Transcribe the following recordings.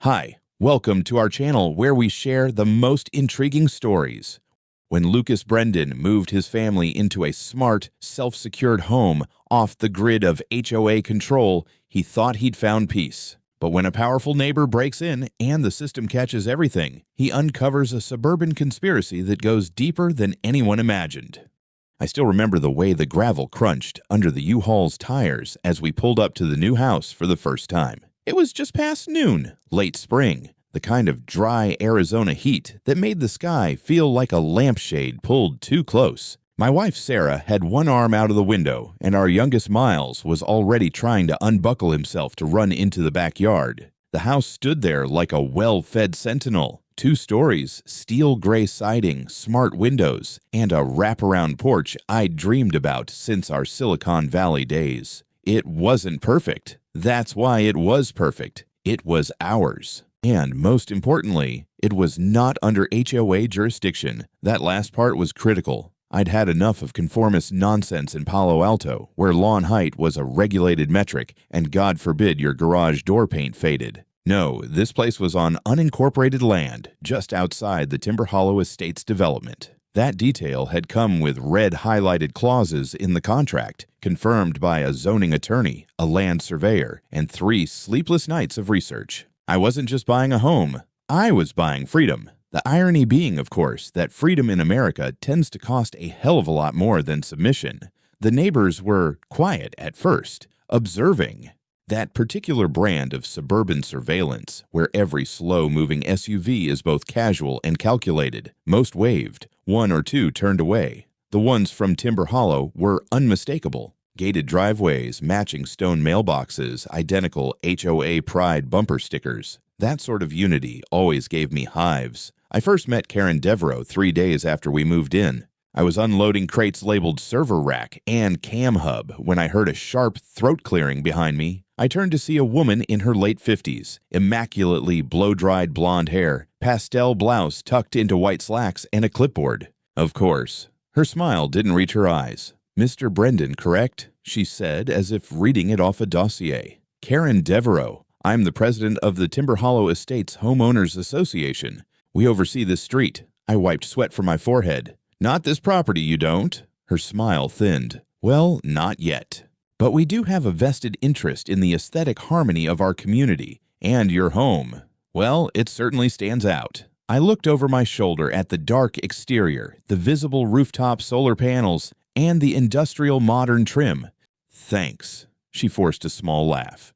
Hi, welcome to our channel where we share the most intriguing stories. When Lucas Brendan moved his family into a smart, self-secured home off the grid of HOA control, he thought he'd found peace. But when a powerful neighbor breaks in and the system catches everything, he uncovers a suburban conspiracy that goes deeper than anyone imagined. I still remember the way the gravel crunched under the U-Haul's tires as we pulled up to the new house for the first time. It was just past noon, late spring, the kind of dry Arizona heat that made the sky feel like a lampshade pulled too close. My wife Sarah had one arm out of the window, and our youngest Miles was already trying to unbuckle himself to run into the backyard. The house stood there like a well-fed sentinel. 2 stories, steel gray siding, smart windows, and a wraparound porch I'd dreamed about since our Silicon Valley days. It wasn't perfect. That's why it was perfect. It was ours. And most importantly, it was not under HOA jurisdiction. That last part was critical. I'd had enough of conformist nonsense in Palo Alto, where lawn height was a regulated metric and God forbid your garage door paint faded. No, this place was on unincorporated land, just outside the Timber Hollow Estates development. That detail had come with red highlighted clauses in the contract, confirmed by a zoning attorney, a land surveyor, and 3 sleepless nights of research. I wasn't just buying a home, I was buying freedom. The irony being, of course, that freedom in America tends to cost a hell of a lot more than submission. The neighbors were quiet at first, observing. That particular brand of suburban surveillance, where every slow-moving SUV is both casual and calculated, most waved, 1 or 2 turned away. The ones from Timber Hollow were unmistakable. Gated driveways, matching stone mailboxes, identical HOA Pride bumper stickers. That sort of unity always gave me hives. I first met Karen Devereaux 3 days after we moved in. I was unloading crates labeled server rack and cam hub when I heard a sharp throat clearing behind me. I turned to see a woman in her late 50s, immaculately blow-dried blonde hair, pastel blouse tucked into white slacks, and a clipboard. Of course, her smile didn't reach her eyes. "Mr. Brendan, correct?" she said, as if reading it off a dossier. "Karen Devereaux. I'm the president of the Timber Hollow Estates Homeowners Association. We oversee this street." I wiped sweat from my forehead. "Not this property, you don't?" Her smile thinned. "Well, not yet. But we do have a vested interest in the aesthetic harmony of our community, and your home. Well, it certainly stands out." I looked over my shoulder at the dark exterior, the visible rooftop solar panels, and the industrial modern trim. "Thanks." She forced a small laugh.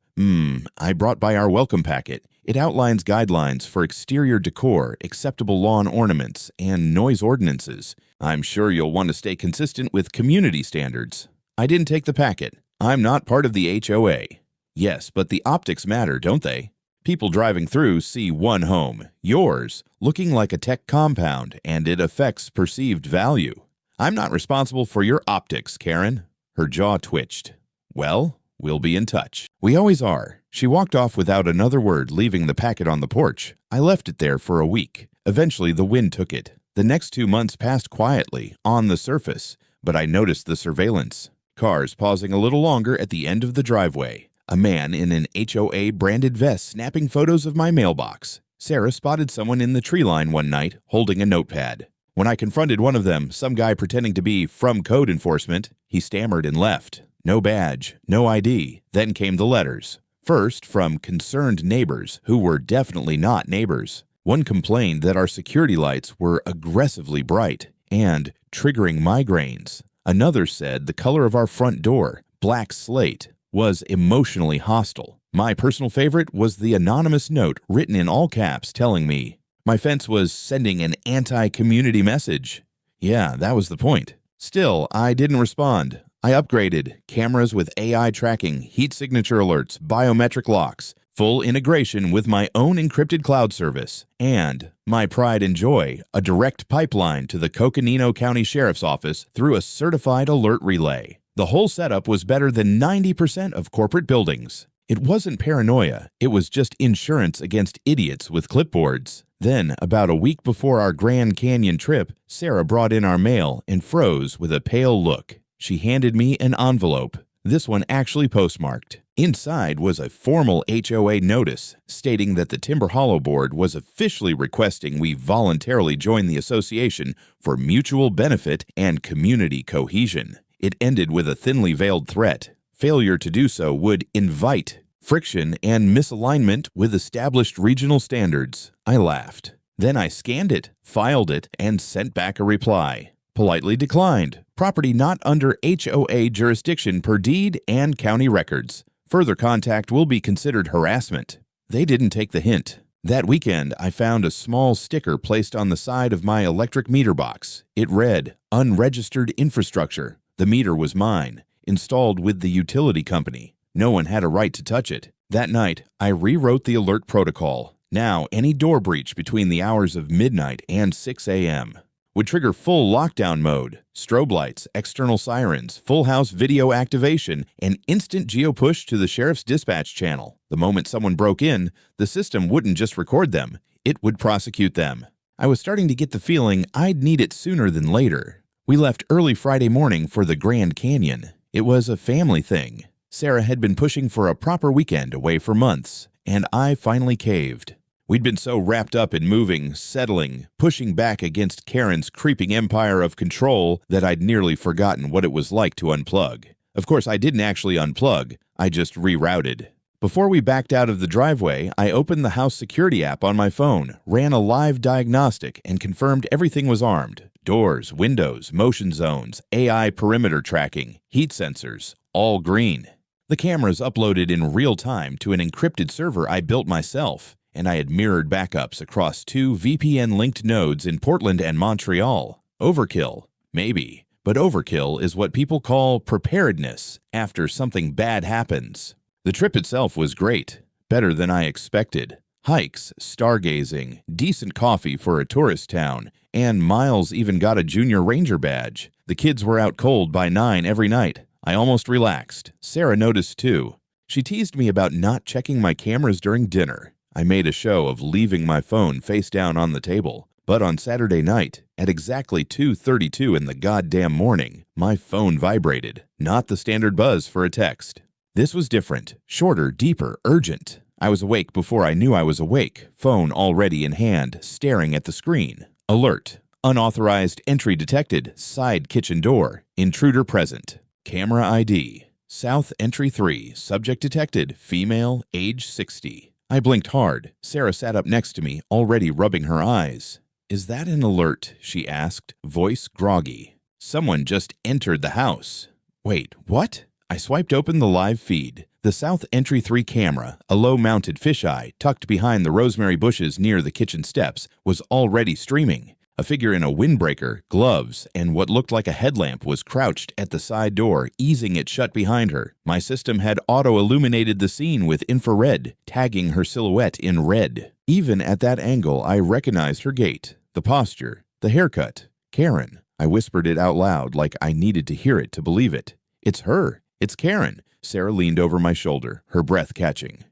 I brought by our welcome packet. It outlines guidelines for exterior decor, acceptable lawn ornaments, and noise ordinances. I'm sure you'll want to stay consistent with community standards." I didn't take the packet. I'm not part of the HOA. Yes, but the optics matter, don't they? People driving through see one home, yours, looking like a tech compound, and it affects perceived value. I'm not responsible for your optics, Karen. Her jaw twitched. "Well, we'll be in touch." "We always are." She walked off without another word, leaving the packet on the porch. I left it there for a week. Eventually, the wind took it. The next 2 months passed quietly, on the surface, but I noticed the surveillance. Cars pausing a little longer at the end of the driveway. A man in an HOA branded vest snapping photos of my mailbox. Sarah spotted someone in the tree line one night, holding a notepad. When I confronted one of them, some guy pretending to be from code enforcement, he stammered and left. No badge, no ID. Then came the letters. First, from concerned neighbors, who were definitely not neighbors. One complained that our security lights were aggressively bright and triggering migraines. Another said the color of our front door, black slate, was emotionally hostile. My personal favorite was the anonymous note written in all caps telling me my fence was sending an anti-community message. Yeah, that was the point. Still, I didn't respond. I upgraded, cameras with AI tracking, heat signature alerts, biometric locks, full integration with my own encrypted cloud service, and, my pride and joy, a direct pipeline to the Coconino County Sheriff's Office through a certified alert relay. The whole setup was better than 90% of corporate buildings. It wasn't paranoia, it was just insurance against idiots with clipboards. Then, about a week before our Grand Canyon trip, Sarah brought in our mail and froze with a pale look. She handed me an envelope. This one actually postmarked. Inside was a formal HOA notice stating that the Timber Hollow Board was officially requesting we voluntarily join the association for mutual benefit and community cohesion. It ended with a thinly veiled threat. Failure to do so would invite friction and misalignment with established regional standards. I laughed. Then I scanned it, filed it, and sent back a reply. Politely declined. Property not under HOA jurisdiction per deed and county records. Further contact will be considered harassment. They didn't take the hint. That weekend, I found a small sticker placed on the side of my electric meter box. It read, "Unregistered infrastructure." The meter was mine, installed with the utility company. No one had a right to touch it. That night, I rewrote the alert protocol. Now, any door breach between the hours of midnight and 6 a.m. would trigger full lockdown mode, strobe lights, external sirens, full house video activation, and instant geo-push to the sheriff's dispatch channel. The moment someone broke in, the system wouldn't just record them, it would prosecute them. I was starting to get the feeling I'd need it sooner than later. We left early Friday morning for the Grand Canyon. It was a family thing. Sarah had been pushing for a proper weekend away for months, and I finally caved. We'd been so wrapped up in moving, settling, pushing back against Karen's creeping empire of control that I'd nearly forgotten what it was like to unplug. Of course, I didn't actually unplug, I just rerouted. Before we backed out of the driveway, I opened the house security app on my phone, ran a live diagnostic, and confirmed everything was armed. Doors, windows, motion zones, AI perimeter tracking, heat sensors, all green. The cameras uploaded in real time to an encrypted server I built myself, and I had mirrored backups across 2 VPN-linked nodes in Portland and Montreal. Overkill? Maybe. But overkill is what people call preparedness after something bad happens. The trip itself was great, better than I expected. Hikes, stargazing, decent coffee for a tourist town, and Miles even got a junior ranger badge. The kids were out cold by 9 every night. I almost relaxed. Sarah noticed too. She teased me about not checking my cameras during dinner. I made a show of leaving my phone face down on the table, but on Saturday night, at exactly 2:32 in the goddamn morning, my phone vibrated, not the standard buzz for a text. This was different, shorter, deeper, urgent. I was awake before I knew I was awake, phone already in hand, staring at the screen. Alert. Unauthorized entry detected, side kitchen door, intruder present. Camera ID. South entry 3, subject detected, female, age 60. I blinked hard. Sarah sat up next to me, already rubbing her eyes. "Is that an alert?" she asked, voice groggy. "Someone just entered the house." Wait, what? I swiped open the live feed. The South Entry 3 camera, a low-mounted fisheye tucked behind the rosemary bushes near the kitchen steps, was already streaming. A figure in a windbreaker, gloves, and what looked like a headlamp was crouched at the side door, easing it shut behind her. My system had auto-illuminated the scene with infrared, tagging her silhouette in red. Even at that angle, I recognized her gait, the posture, the haircut. Karen. I whispered it out loud like I needed to hear it to believe it. "It's her. It's Karen." Sarah leaned over my shoulder, her breath catching.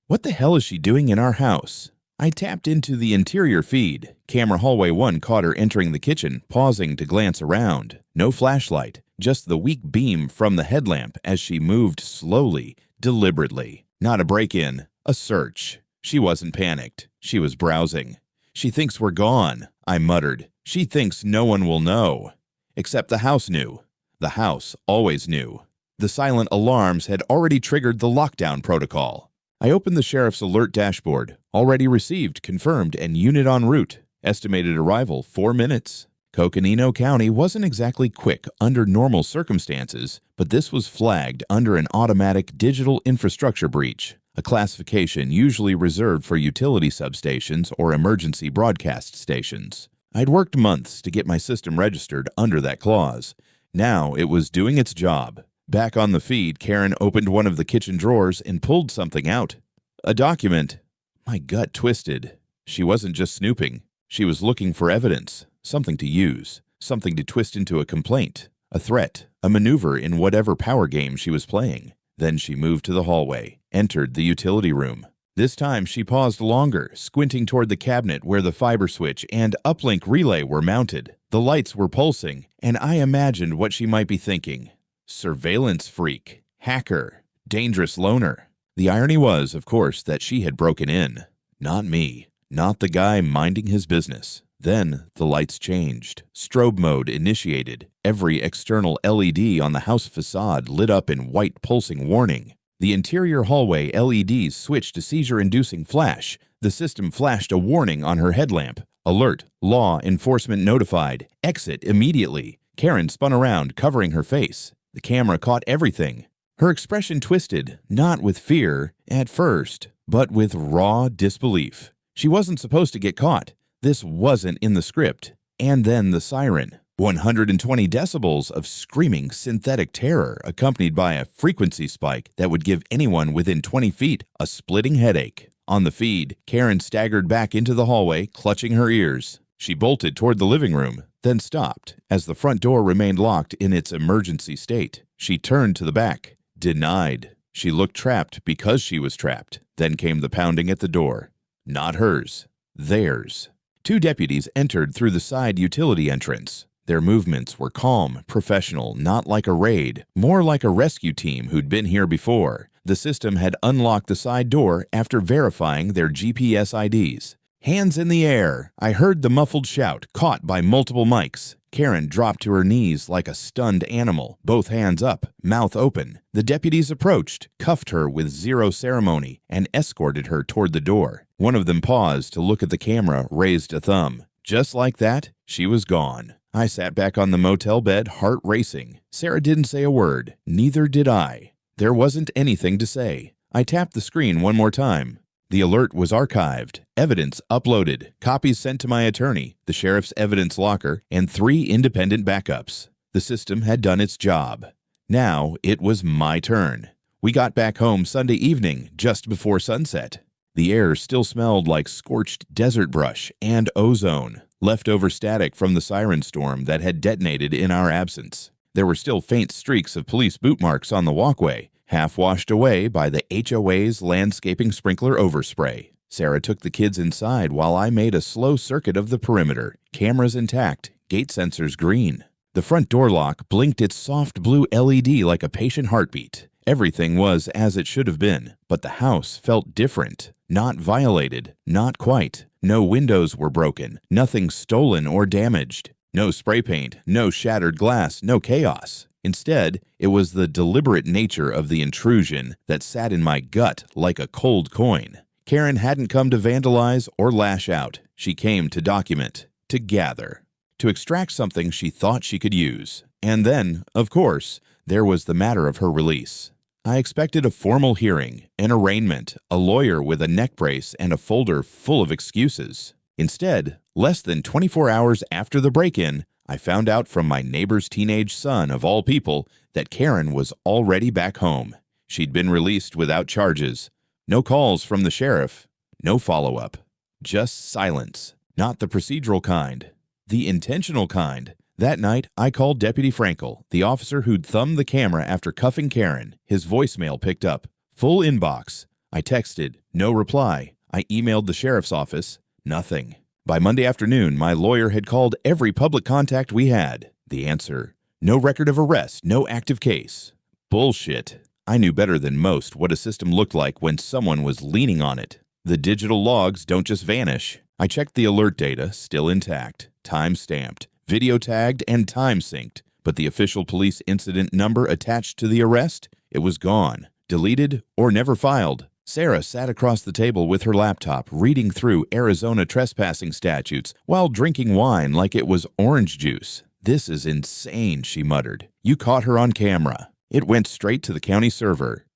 "What the hell is she doing in our house?" I tapped into the interior feed. Camera hallway 1 caught her entering the kitchen, pausing to glance around. No flashlight, just the weak beam from the headlamp as she moved slowly, deliberately. Not a break-in, a search. She wasn't panicked. She was browsing. "She thinks we're gone," I muttered. "She thinks no one will know." Except the house knew. The house always knew. The silent alarms had already triggered the lockdown protocol. I opened the sheriff's alert dashboard. Already received, confirmed, and unit en route. Estimated arrival 4 minutes. Coconino County wasn't exactly quick under normal circumstances, but this was flagged under an automatic digital infrastructure breach, a classification usually reserved for utility substations or emergency broadcast stations. I'd worked months to get my system registered under that clause. Now it was doing its job. Back on the feed, Karen opened one of the kitchen drawers and pulled something out. A document. My gut twisted. She wasn't just snooping. She was looking for evidence, something to use, something to twist into a complaint, a threat, a maneuver in whatever power game she was playing. Then she moved to the hallway, entered the utility room. This time she paused longer, squinting toward the cabinet where the fiber switch and uplink relay were mounted. The lights were pulsing, and I imagined what she might be thinking. Surveillance freak. hacker, dangerous loner. The irony was, of course, that she had broken in. Not me. Not the guy minding his business. Then the lights changed. Strobe mode initiated. Every external LED on the house facade lit up in white pulsing warning. The interior hallway LEDs switched to seizure-inducing flash. The system flashed a warning on her headlamp. Alert, law enforcement notified. Exit immediately. Karen spun around, covering her face. The camera caught everything. Her expression twisted, not with fear at first, but with raw disbelief. She wasn't supposed to get caught. This wasn't in the script. And then the siren. 120 decibels of screaming synthetic terror accompanied by a frequency spike that would give anyone within 20 feet a splitting headache. On the feed, Karen staggered back into the hallway, clutching her ears. She bolted toward the living room, then stopped as the front door remained locked in its emergency state. She turned to the back. Denied. She looked trapped because she was trapped. Then came the pounding at the door. Not hers. Theirs. 2 deputies entered through the side utility entrance. Their movements were calm, professional, not like a raid, more like a rescue team who'd been here before. The system had unlocked the side door after verifying their GPS IDs. Hands in the air! I heard the muffled shout, caught by multiple mics. Karen dropped to her knees like a stunned animal, both hands up, mouth open. The deputies approached, cuffed her with zero ceremony, and escorted her toward the door. One of them paused to look at the camera, raised a thumb. Just like that, she was gone. I sat back on the motel bed, heart racing. Sarah didn't say a word. Neither did I. There wasn't anything to say. I tapped the screen one more time. The alert was archived, evidence uploaded, copies sent to my attorney, the sheriff's evidence locker, and 3 independent backups. The system had done its job. Now it was my turn. We got back home Sunday evening, just before sunset. The air still smelled like scorched desert brush and ozone, leftover static from the siren storm that had detonated in our absence. There were still faint streaks of police boot marks on the walkway, half washed away by the HOA's landscaping sprinkler overspray. Sarah took the kids inside while I made a slow circuit of the perimeter, cameras intact, gate sensors green. The front door lock blinked its soft blue LED like a patient heartbeat. Everything was as it should have been, but the house felt different. Not violated, not quite. No windows were broken, nothing stolen or damaged. No spray paint, no shattered glass, no chaos. Instead, it was the deliberate nature of the intrusion that sat in my gut like a cold coin. Karen hadn't come to vandalize or lash out. She came to document, to gather, to extract something she thought she could use. And then, of course, there was the matter of her release. I expected a formal hearing, an arraignment, a lawyer with a neck brace and a folder full of excuses. Instead, less than 24 hours after the break-in, I found out from my neighbor's teenage son, of all people, that Karen was already back home. She'd been released without charges. No calls from the sheriff. No follow-up. Just silence. Not the procedural kind. The intentional kind. That night, I called Deputy Frankel, the officer who'd thumbed the camera after cuffing Karen. His voicemail picked up. Full inbox. I texted. No reply. I emailed the sheriff's office. Nothing. By Monday afternoon, my lawyer had called every public contact we had. The answer: no record of arrest, no active case. Bullshit. I knew better than most what a system looked like when someone was leaning on it. The digital logs don't just vanish. I checked the alert data, still intact, time-stamped, video-tagged, and time-synced. But the official police incident number attached to the arrest? It was gone, deleted, or never filed. Sarah sat across the table with her laptop, reading through Arizona trespassing statutes while drinking wine like it was orange juice. "This is insane," she muttered. "You caught her on camera." It went straight to the county server.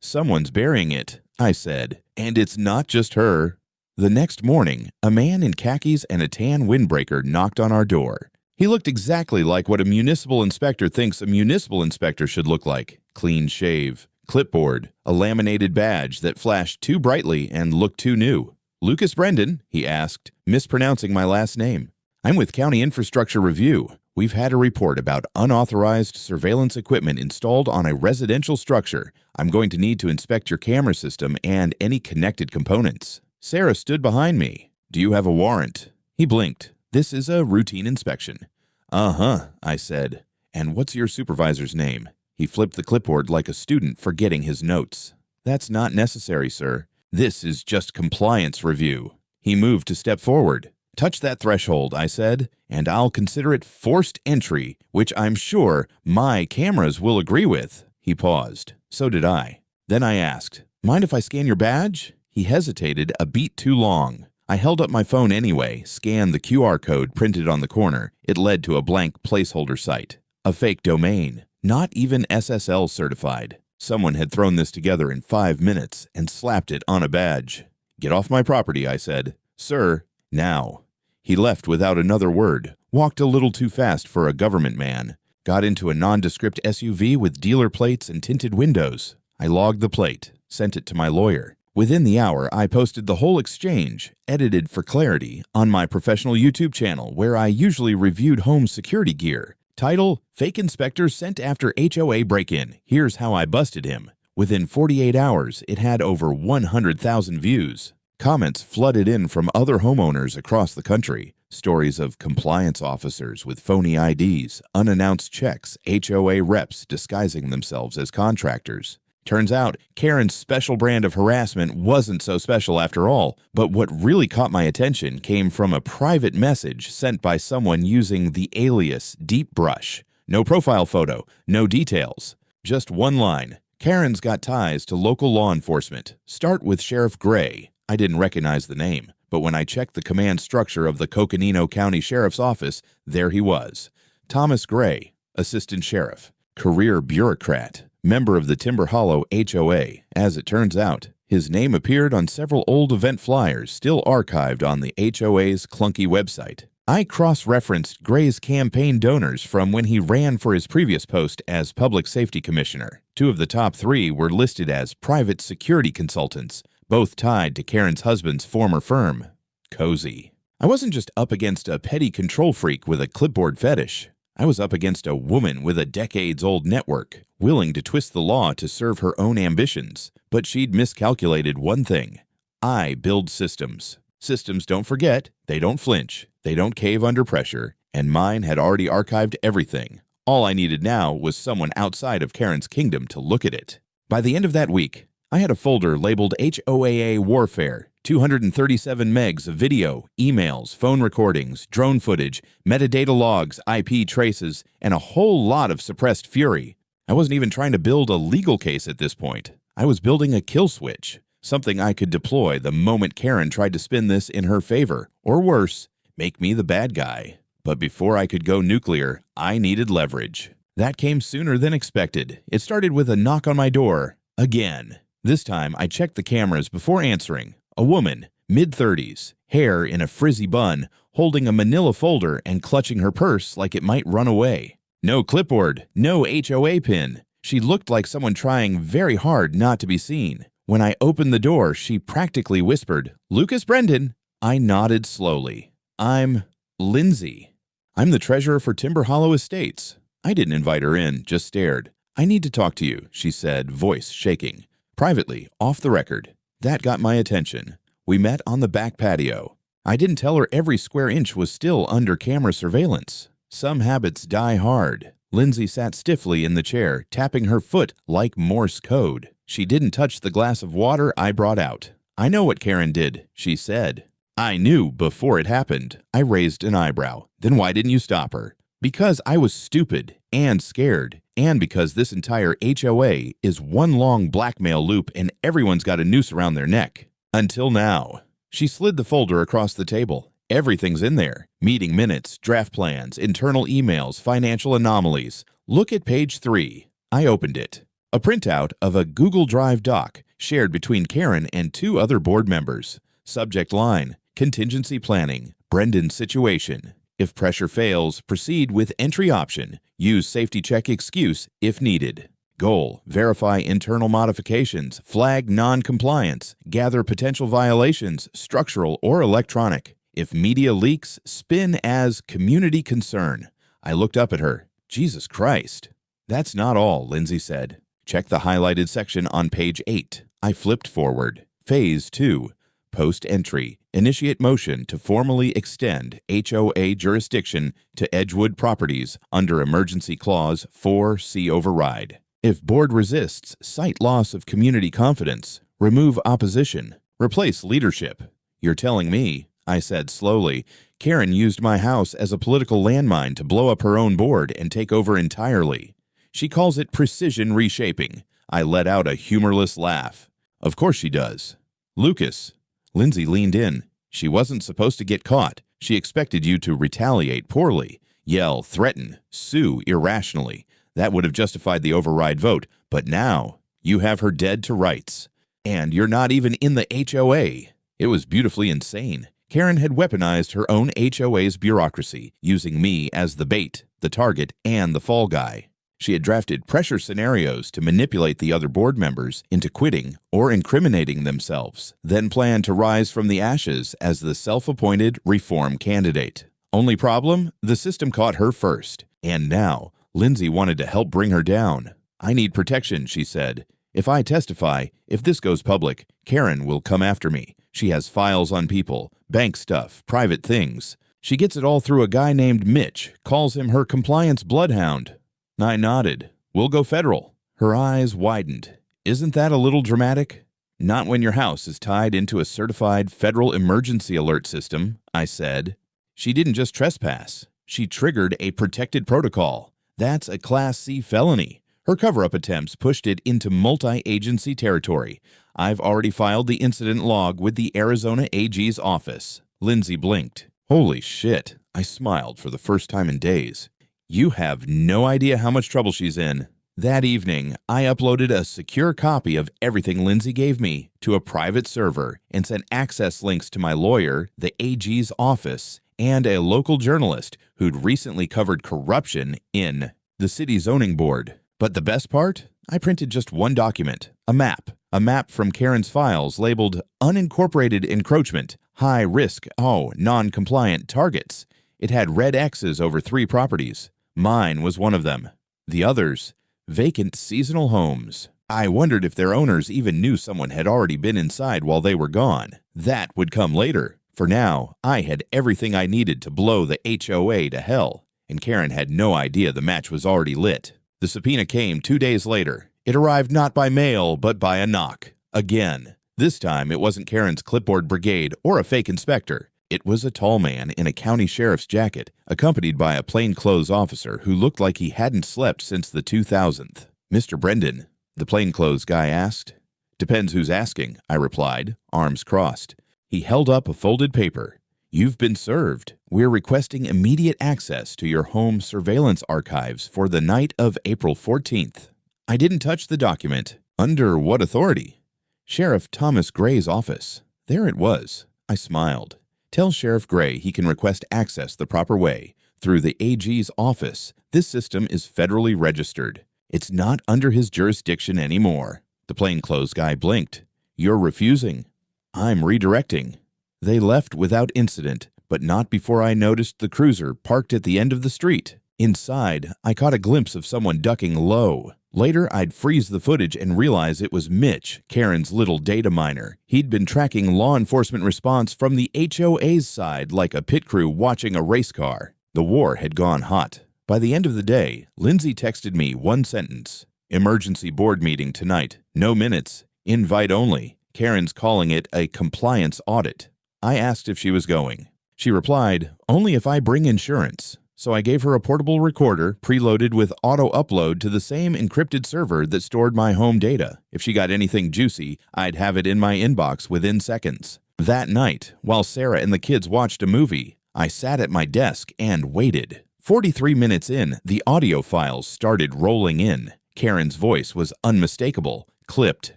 "Someone's burying it," I said, "and it's not just her." The next morning, a man in khakis and a tan windbreaker knocked on our door. He looked exactly like what a municipal inspector thinks a municipal inspector should look like. Clean shave, clipboard, a laminated badge that flashed too brightly and looked too new. "Lucas Brendan?" he asked, mispronouncing my last name. "I'm with County Infrastructure Review. We've had a report about unauthorized surveillance equipment installed on a residential structure. I'm going to need to inspect your camera system and any connected components." Sarah stood behind me. "Do you have a warrant?" He blinked. "This is a routine inspection." "Uh-huh," I said. "And what's your supervisor's name?" He flipped the clipboard like a student forgetting his notes. That's not necessary, sir. This is just compliance review. He moved to step forward. Touch that threshold, I said, and I'll consider it forced entry, which I'm sure my cameras will agree with. He paused. So did I. Then I asked, mind if I scan your badge? He hesitated a beat too long. I held up my phone anyway, scanned the QR code printed on the corner. It led to a blank placeholder site. A fake domain. Not even SSL certified. Someone had thrown this together in 5 minutes and slapped it on a badge. Get off my property, I said. Sir, now. He left without another word, walked a little too fast for a government man, got into a nondescript SUV with dealer plates and tinted windows. I logged the plate, sent it to my lawyer. Within the hour, I posted the whole exchange, edited for clarity, on my professional YouTube channel where I usually reviewed home security gear. Title, Fake Inspector Sent After HOA Break-In. Here's how I busted him. Within 48 hours, it had over 100,000 views. Comments flooded in from other homeowners across the country. Stories of compliance officers with phony IDs, unannounced checks, HOA reps disguising themselves as contractors. Turns out, Karen's special brand of harassment wasn't so special after all, but what really caught my attention came from a private message sent by someone using the alias Deep Brush. No profile photo, no details. Just one line. Karen's got ties to local law enforcement. Start with Sheriff Gray. I didn't recognize the name, but when I checked the command structure of the Coconino County Sheriff's Office, there he was. Thomas Gray, Assistant Sheriff, career bureaucrat, member of the Timber Hollow HOA. As it turns out, his name appeared on several old event flyers still archived on the HOA's clunky website. I cross-referenced Gray's campaign donors from when he ran for his previous post as Public Safety Commissioner. 2 of the top 3 were listed as private security consultants, both tied to Karen's husband's former firm, Cozy. I wasn't just up against a petty control freak with a clipboard fetish. I was up against a woman with a decades-old network, willing to twist the law to serve her own ambitions. But she'd miscalculated one thing. I build systems. Systems don't forget, they don't flinch, they don't cave under pressure, and mine had already archived everything. All I needed now was someone outside of Karen's kingdom to look at it. By the end of that week, I had a folder labeled HOAA Warfare, 237 megs of video, emails, phone recordings, drone footage, metadata logs, IP traces, and a whole lot of suppressed fury. I wasn't even trying to build a legal case at this point. I was building a kill switch, something I could deploy the moment Karen tried to spin this in her favor, or worse, make me the bad guy. But before I could go nuclear, I needed leverage. That came sooner than expected. It started with a knock on my door, again. This time, I checked the cameras before answering. A woman, mid-30s, hair in a frizzy bun, holding a manila folder and clutching her purse like it might run away. No clipboard, no HOA pin. She looked like someone trying very hard not to be seen. When I opened the door, she practically whispered, "Lucas Brendan." I nodded slowly. "I'm Lindsay. I'm the treasurer for Timber Hollow Estates." I didn't invite her in, just stared. "I need to talk to you," she said, voice shaking. "Privately, off the record." That got my attention. We met on the back patio. I didn't tell her every square inch was still under camera surveillance. Some habits die hard. Lindsay sat stiffly in the chair, tapping her foot like Morse code. She didn't touch the glass of water I brought out. "I know what Karen did," she said. I knew before it happened. I raised an eyebrow. "Then why didn't you stop her?" "Because I was stupid and scared, and because this entire HOA is one long blackmail loop and everyone's got a noose around their neck. Until now." She slid the folder across the table. "Everything's in there. Meeting minutes, draft plans, internal emails, financial anomalies. Look at page 3. I opened it. A printout of a Google Drive doc shared between Karen and 2 other board members. Subject line, contingency planning, Brendan's situation. If pressure fails, proceed with entry option. Use safety check excuse if needed. Goal, verify internal modifications, flag non-compliance, gather potential violations, structural or electronic. If media leaks, spin as community concern. I looked up at her. Jesus Christ. "That's not all," Lindsay said. "Check the highlighted section on page 8. I flipped forward. Phase 2. Post-entry. Initiate motion to formally extend HOA jurisdiction to Edgewood Properties under Emergency Clause 4C override. If board resists, cite loss of community confidence, remove opposition, replace leadership. You're telling me, I said slowly, Karen used my house as a political landmine to blow up her own board and take over entirely. She calls it precision reshaping. I let out a humorless laugh. Of course she does. Lucas. Lindsay leaned in. She wasn't supposed to get caught. She expected you to retaliate poorly, yell, threaten, sue irrationally. That would have justified the override vote, but now you have her dead to rights. And you're not even in the HOA. It was beautifully insane. Karen had weaponized her own HOA's bureaucracy, using me as the bait, the target, and the fall guy. She had drafted pressure scenarios to manipulate the other board members into quitting or incriminating themselves, then planned to rise from the ashes as the self-appointed reform candidate. Only problem? The system caught her first. And now, Lindsay wanted to help bring her down. I need protection, she said. If I testify, if this goes public, Karen will come after me. She has files on people, bank stuff, private things. She gets it all through a guy named Mitch, calls him her compliance bloodhound. I nodded. We'll go federal. Her eyes widened. Isn't that a little dramatic? Not when your house is tied into a certified federal emergency alert system, I said. She didn't just trespass. She triggered a protected protocol. That's a Class C felony. Her cover-up attempts pushed it into multi-agency territory. I've already filed the incident log with the Arizona AG's office. Lindsay blinked. Holy shit, I smiled for the first time in days. You have no idea how much trouble she's in. That evening, I uploaded a secure copy of everything Lindsay gave me to a private server and sent access links to my lawyer, the AG's office, and a local journalist who'd recently covered corruption in the city zoning board. But the best part? I printed just one document, a map from Karen's files labeled Unincorporated Encroachment, High Risk, Non-Compliant Targets. It had red X's over 3 properties. Mine was one of them. The others, vacant seasonal homes. I wondered if their owners even knew someone had already been inside while they were gone. That would come later. For now, I had everything I needed to blow the HOA to hell, and Karen had no idea the match was already lit. The subpoena came 2 days later. It arrived not by mail, but by a knock. Again. This time, it wasn't Karen's clipboard brigade or a fake inspector. It was a tall man in a county sheriff's jacket, accompanied by a plainclothes officer who looked like he hadn't slept since the 2000th. Mr. Brendan, the plainclothes guy asked. Depends who's asking, I replied, arms crossed. He held up a folded paper. You've been served. We're requesting immediate access to your home surveillance archives for the night of April 14th. I didn't touch the document. Under what authority? Sheriff Thomas Gray's office. There it was. I smiled. Tell Sheriff Gray he can request access the proper way, through the AG's office. This system is federally registered. It's not under his jurisdiction anymore. The plainclothes guy blinked. You're refusing. I'm redirecting. They left without incident, but not before I noticed the cruiser parked at the end of the street. Inside, I caught a glimpse of someone ducking low. Later, I'd freeze the footage and realize it was Mitch, Karen's little data miner. He'd been tracking law enforcement response from the HOA's side like a pit crew watching a race car. The war had gone hot. By the end of the day, Lindsay texted me one sentence. Emergency board meeting tonight. No minutes. Invite only. Karen's calling it a compliance audit. I asked if she was going. She replied, only if I bring insurance. So I gave her a portable recorder preloaded with auto-upload to the same encrypted server that stored my home data. If she got anything juicy, I'd have it in my inbox within seconds. That night, while Sarah and the kids watched a movie, I sat at my desk and waited. 43 minutes in, the audio files started rolling in. Karen's voice was unmistakable, clipped,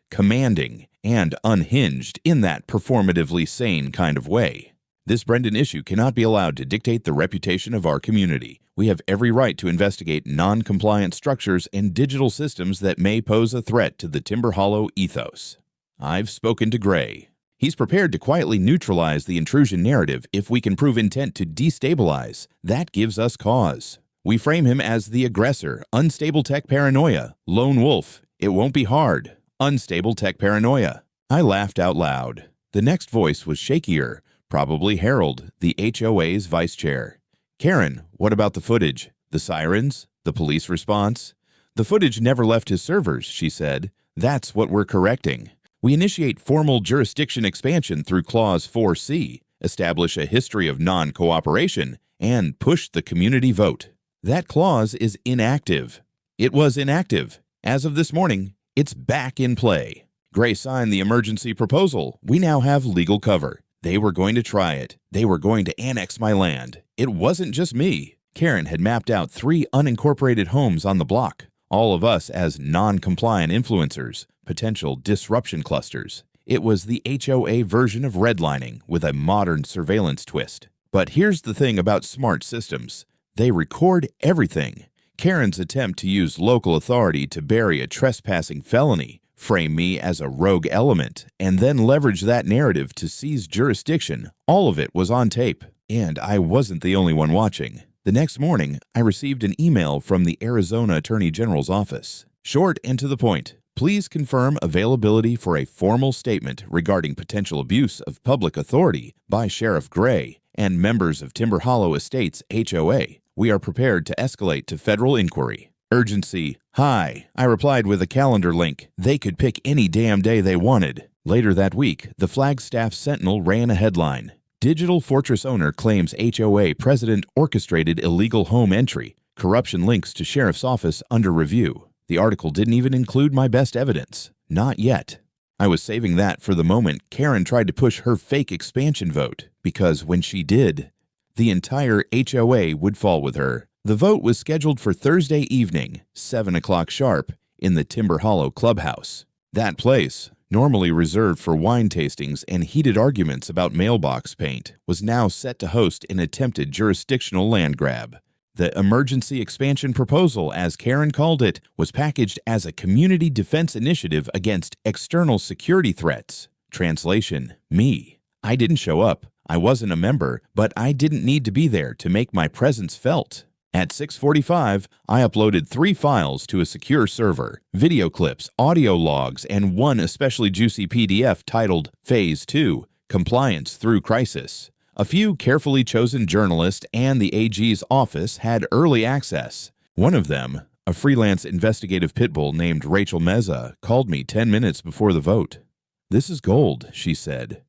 commanding, and unhinged in that performatively sane kind of way. This Brendan issue cannot be allowed to dictate the reputation of our community. We have every right to investigate non-compliant structures and digital systems that may pose a threat to the Timber Hollow ethos. I've spoken to Gray. He's prepared to quietly neutralize the intrusion narrative if we can prove intent to destabilize. That gives us cause. We frame him as the aggressor, unstable tech paranoia, lone wolf. It won't be hard. Unstable tech paranoia. I laughed out loud. The next voice was shakier. Probably Harold, the HOA's vice chair. Karen, what about the footage? The sirens? The police response? The footage never left his servers, she said. That's what we're correcting. We initiate formal jurisdiction expansion through Clause 4C, establish a history of non-cooperation, and push the community vote. That clause is inactive. It was inactive. As of this morning, it's back in play. Gray signed the emergency proposal. We now have legal cover. They were going to try it. They were going to annex my land. It wasn't just me. Karen had mapped out 3 unincorporated homes on the block, all of us as non-compliant influencers, potential disruption clusters. It was the HOA version of redlining with a modern surveillance twist. But here's the thing about smart systems. They record everything. Karen's attempt to use local authority to bury a trespassing felony, frame me as a rogue element, and then leverage that narrative to seize jurisdiction, all of it was on tape. And I wasn't the only one watching. The next morning, I received an email from the Arizona Attorney General's office. Short and to the point. Please confirm availability for a formal statement regarding potential abuse of public authority by Sheriff Gray and members of Timber Hollow Estates HOA. We are prepared to escalate to federal inquiry. Urgency. Hi. I replied with a calendar link. They could pick any damn day they wanted. Later that week, the Flagstaff Sentinel ran a headline. Digital Fortress owner claims HOA president orchestrated illegal home entry. Corruption links to sheriff's office under review. The article didn't even include my best evidence. Not yet. I was saving that for the moment Karen tried to push her fake expansion vote, because when she did, the entire HOA would fall with her. The vote was scheduled for Thursday evening, 7 o'clock sharp, in the Timber Hollow Clubhouse. That place, normally reserved for wine tastings and heated arguments about mailbox paint, was now set to host an attempted jurisdictional land grab. The emergency expansion proposal, as Karen called it, was packaged as a community defense initiative against external security threats. Translation, me. I didn't show up. I wasn't a member, but I didn't need to be there to make my presence felt. At 6:45, I uploaded 3 files to a secure server, video clips, audio logs, and one especially juicy PDF titled Phase 2, Compliance Through Crisis. A few carefully chosen journalists and the AG's office had early access. One of them, a freelance investigative pitbull named Rachel Meza, called me 10 minutes before the vote. "This is gold," she said.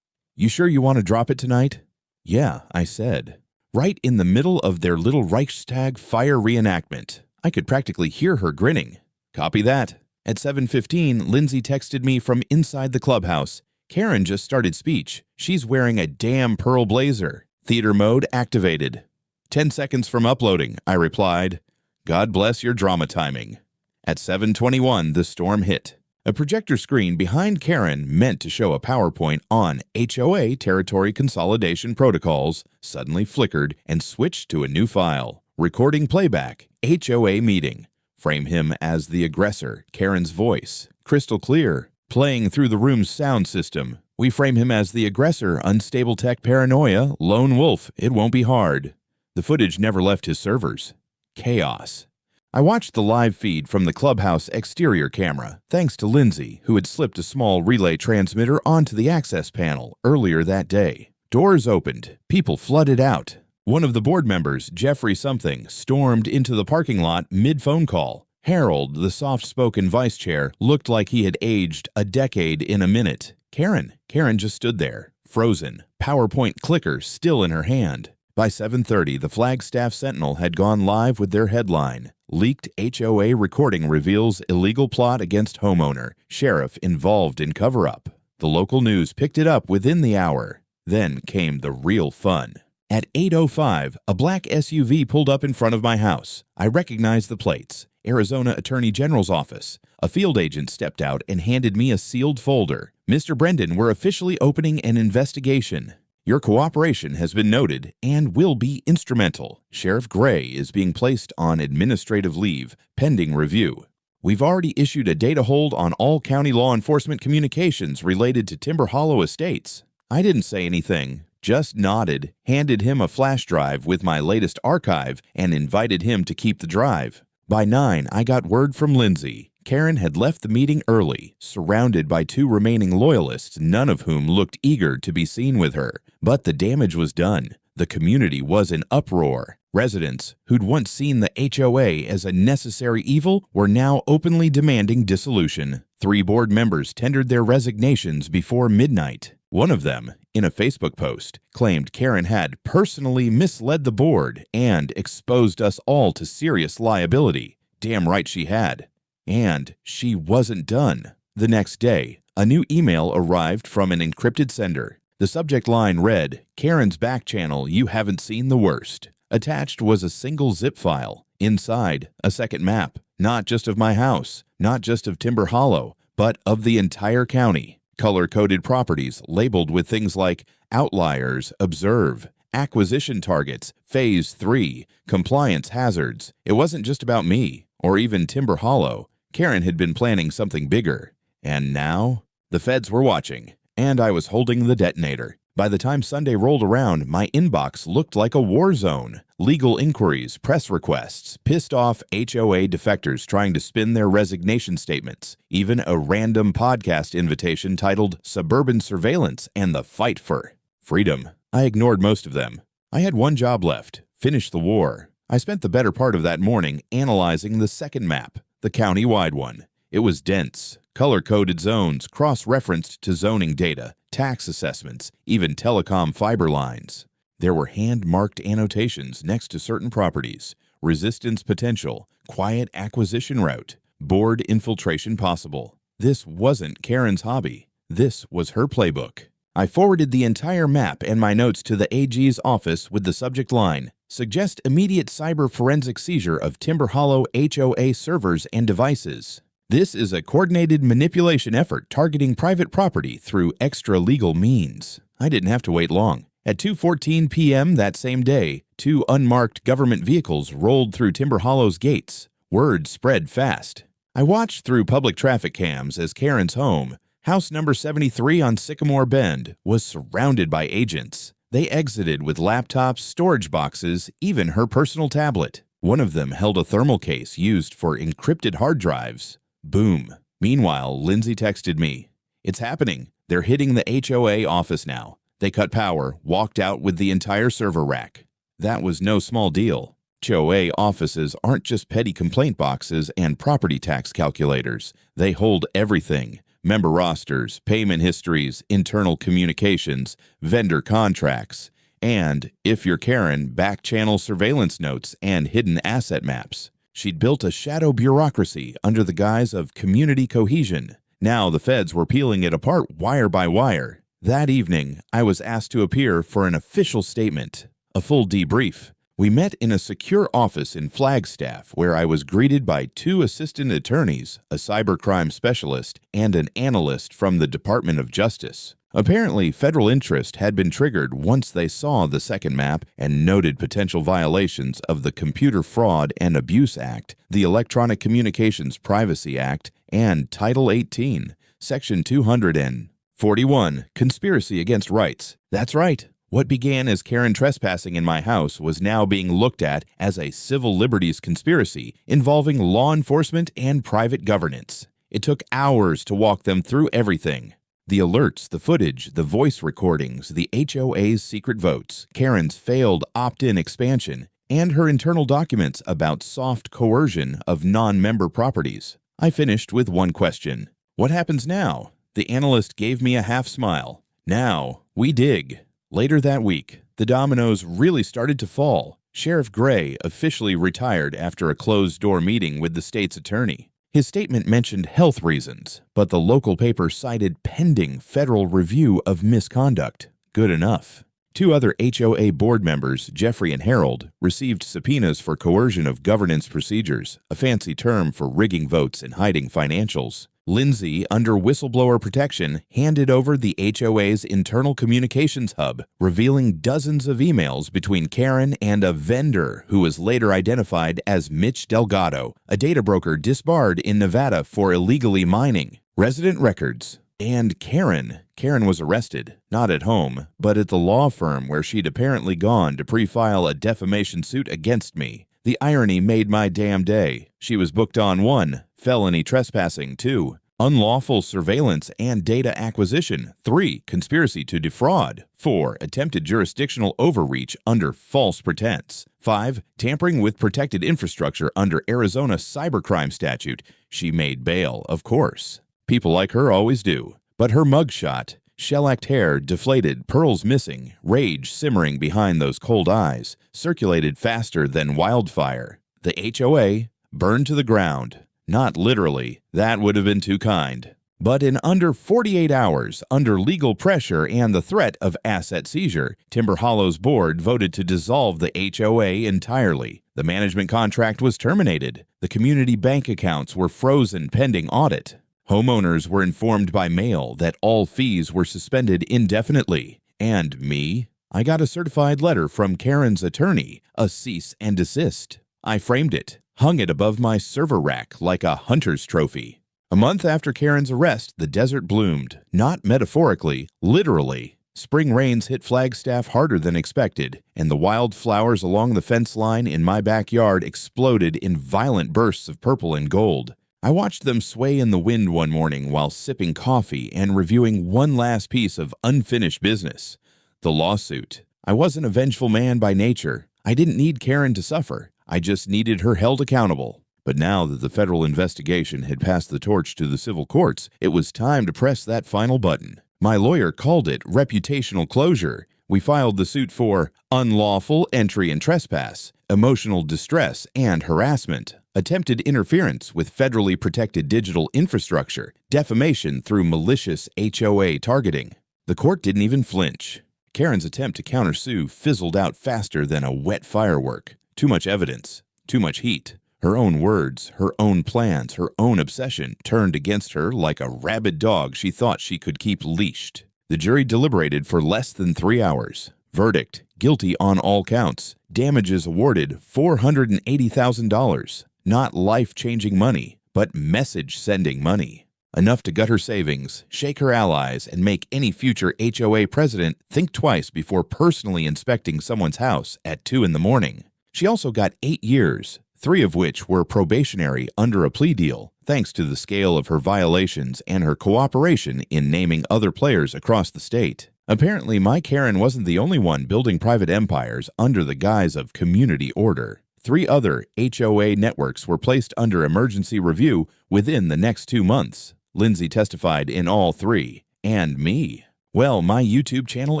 "You sure you want to drop it tonight?" "Yeah," I said. Right in the middle of their little Reichstag fire reenactment. I could practically hear her grinning. "Copy that." At 7:15, Lindsay texted me from inside the clubhouse. "Karen just started speech. She's wearing a damn pearl blazer. Theater mode activated." 10 seconds from uploading, I replied. "God bless your drama timing." At 7:21, the storm hit. A projector screen behind Karen, meant to show a PowerPoint on HOA territory consolidation protocols, suddenly flickered and switched to a new file. Recording playback, HOA meeting. Frame him as the aggressor, Karen's voice, crystal clear, playing through the room's sound system. We frame him as the aggressor, unstable tech paranoia, lone wolf, it won't be hard. The footage never left his servers. Chaos. I watched the live feed from the clubhouse exterior camera, thanks to Lindsay, who had slipped a small relay transmitter onto the access panel earlier that day. Doors opened. People flooded out. One of the board members, Jeffrey something, stormed into the parking lot mid-phone call. Harold, the soft-spoken vice chair, looked like he had aged a decade in a minute. Karen just stood there, frozen, PowerPoint clicker still in her hand. By 7:30, the Flagstaff Sentinel had gone live with their headline, "Leaked HOA recording reveals illegal plot against homeowner, sheriff involved in cover-up." The local news picked it up within the hour. Then came the real fun. At 8:05, a black SUV pulled up in front of my house. I recognized the plates. Arizona Attorney General's office. A field agent stepped out and handed me a sealed folder. "Mr. Brendan, we're officially opening an investigation. Your cooperation has been noted and will be instrumental. Sheriff Gray is being placed on administrative leave, pending review. We've already issued a data hold on all county law enforcement communications related to Timber Hollow Estates." I didn't say anything, just nodded, handed him a flash drive with my latest archive, and invited him to keep the drive. By 9, I got word from Lindsay. Karen had left the meeting early, surrounded by 2 remaining loyalists, none of whom looked eager to be seen with her. But the damage was done. The community was in uproar. Residents, who'd once seen the HOA as a necessary evil, were now openly demanding dissolution. 3 board members tendered their resignations before midnight. One of them, in a Facebook post, claimed Karen had personally misled the board and exposed us all to serious liability. Damn right she had. And she wasn't done. The next day, a new email arrived from an encrypted sender. The subject line read, "Karen's back channel, you haven't seen the worst." Attached was a single zip file. Inside, a second map, not just of my house, not just of Timber Hollow, but of the entire county. Color-coded properties labeled with things like outliers, observe, acquisition targets, phase 3, compliance hazards. It wasn't just about me, or even Timber Hollow. Karen had been planning something bigger. And now, the feds were watching, and I was holding the detonator. By the time Sunday rolled around, my inbox looked like a war zone. Legal inquiries, press requests, pissed-off HOA defectors trying to spin their resignation statements, even a random podcast invitation titled Suburban Surveillance and the Fight for Freedom. I ignored most of them. I had one job left, finish the war. I spent the better part of that morning analyzing the second map, the county-wide one. It was dense, color-coded zones, cross-referenced to zoning data, tax assessments, even telecom fiber lines. There were hand-marked annotations next to certain properties: resistance potential, quiet acquisition route, board infiltration possible. This wasn't Karen's hobby. This was her playbook. I forwarded the entire map and my notes to the AG's office with the subject line, "Suggest immediate cyber forensic seizure of Timber Hollow HOA servers and devices. This is a coordinated manipulation effort targeting private property through extra-legal means." I didn't have to wait long. At 2:14 p.m. that same day, 2 unmarked government vehicles rolled through Timber Hollow's gates. Word spread fast. I watched through public traffic cams as Karen's home, house number 73 on Sycamore Bend, was surrounded by agents. They exited with laptops, storage boxes, even her personal tablet. One of them held a thermal case used for encrypted hard drives. Boom. Meanwhile, Lindsay texted me, "It's happening. They're hitting the HOA office now." They cut power, walked out with the entire server rack. That was no small deal. HOA offices aren't just petty complaint boxes and property tax calculators. They hold everything: member rosters, payment histories, internal communications, vendor contracts, and, if you're Karen, back-channel surveillance notes and hidden asset maps. She'd built a shadow bureaucracy under the guise of community cohesion. Now the feds were peeling it apart wire by wire. That evening, I was asked to appear for an official statement, a full debrief. We met in a secure office in Flagstaff where I was greeted by 2 assistant attorneys, a cybercrime specialist, and an analyst from the Department of Justice. Apparently, federal interest had been triggered once they saw the second map and noted potential violations of the Computer Fraud and Abuse Act, the Electronic Communications Privacy Act, and Title 18, Section 241, Conspiracy Against Rights. That's right. What began as Karen trespassing in my house was now being looked at as a civil liberties conspiracy involving law enforcement and private governance. It took hours to walk them through everything. The alerts, the footage, the voice recordings, the HOA's secret votes, Karen's failed opt-in expansion, and her internal documents about soft coercion of non-member properties. I finished with one question. What happens now? The analyst gave me a half smile. Now, we dig. Later that week, the dominoes really started to fall. Sheriff Gray officially retired after a closed-door meeting with the state's attorney. His statement mentioned health reasons, but the local paper cited pending federal review of misconduct. Good enough. 2 other HOA board members, Jeffrey and Harold, received subpoenas for coercion of governance procedures, a fancy term for rigging votes and hiding financials. Lindsay, under whistleblower protection, handed over the HOA's internal communications hub, revealing dozens of emails between Karen and a vendor who was later identified as Mitch Delgado, a data broker disbarred in Nevada for illegally mining. Resident records. And Karen. Karen was arrested, not at home, but at the law firm where she'd apparently gone to pre-file a defamation suit against me. The irony made my damn day. She was booked on 1, felony trespassing 2. unlawful surveillance and data acquisition. 3. Conspiracy to defraud. 4. Attempted jurisdictional overreach under false pretense. 5. Tampering with protected infrastructure under Arizona cybercrime statute. She made bail, of course. People like her always do. But her mugshot, shellacked hair deflated, pearls missing, rage simmering behind those cold eyes, circulated faster than wildfire. The HOA burned to the ground. Not literally, that would have been too kind. But in under 48 hours, under legal pressure and the threat of asset seizure, Timber Hollow's board voted to dissolve the HOA entirely. The management contract was terminated. The community bank accounts were frozen pending audit. Homeowners were informed by mail that all fees were suspended indefinitely. And me? I got a certified letter from Karen's attorney, a cease and desist. I framed it, hung it above my server rack like a hunter's trophy. A month after Karen's arrest, the desert bloomed, not metaphorically, literally. Spring rains hit Flagstaff harder than expected, and the wildflowers along the fence line in my backyard exploded in violent bursts of purple and gold. I watched them sway in the wind one morning while sipping coffee and reviewing one last piece of unfinished business, the lawsuit. I wasn't a vengeful man by nature. I didn't need Karen to suffer. I just needed her held accountable. But now that the federal investigation had passed the torch to the civil courts, it was time to press that final button. My lawyer called it reputational closure. We filed the suit for unlawful entry and trespass, emotional distress and harassment, attempted interference with federally protected digital infrastructure, defamation through malicious HOA targeting. The court didn't even flinch. Karen's attempt to countersue fizzled out faster than a wet firework. Too much evidence, too much heat. Her own words, her own plans, her own obsession turned against her like a rabid dog she thought she could keep leashed. The jury deliberated for less than 3 hours. Verdict: guilty on all counts. Damages awarded $480,000. Not life-changing money, but message-sending money. Enough to gut her savings, shake her allies, and make any future HOA president think twice before personally inspecting someone's house at 2 in the morning. She also got 8 years, 3 of which were probationary under a plea deal, thanks to the scale of her violations and her cooperation in naming other players across the state. Apparently, my Karen wasn't the only one building private empires under the guise of community order. 3 other HOA networks were placed under emergency review within the next 2 months. Lindsay testified in all 3, and me. Well, my YouTube channel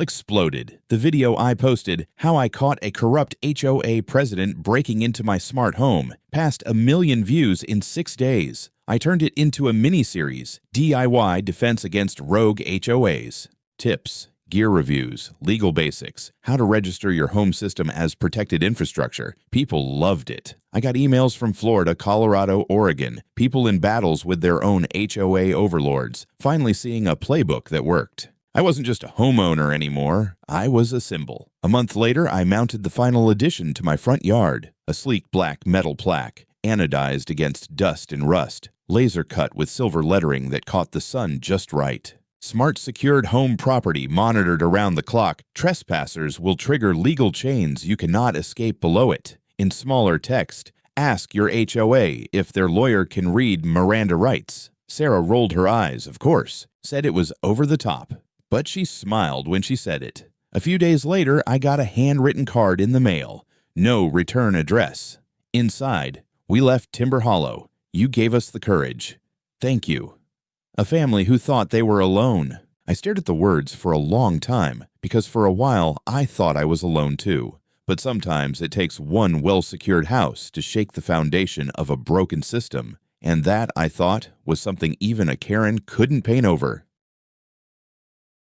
exploded. The video I posted, how I caught a corrupt HOA president breaking into my smart home, passed 1 million views in 6 days. I turned it into a mini-series, DIY Defense Against Rogue HOAs. Tips, gear reviews, legal basics, how to register your home system as protected infrastructure. People loved it. I got emails from Florida, Colorado, Oregon, people in battles with their own HOA overlords, finally seeing a playbook that worked. I wasn't just a homeowner anymore, I was a symbol. A month later, I mounted the final addition to my front yard, a sleek black metal plaque, anodized against dust and rust, laser cut with silver lettering that caught the sun just right. Smart secured home property monitored around the clock. Trespassers will trigger legal chains you cannot escape below it. In smaller text, ask your HOA if their lawyer can read Miranda rights. Sarah rolled her eyes, of course, said it was over the top. But she smiled when she said it. A few days later, I got a handwritten card in the mail. No return address. Inside, we left Timber Hollow. You gave us the courage. Thank you. A family who thought they were alone. I stared at the words for a long time, because for a while I thought I was alone too. But sometimes it takes one well-secured house to shake the foundation of a broken system. And that, I thought, was something even a Karen couldn't paint over.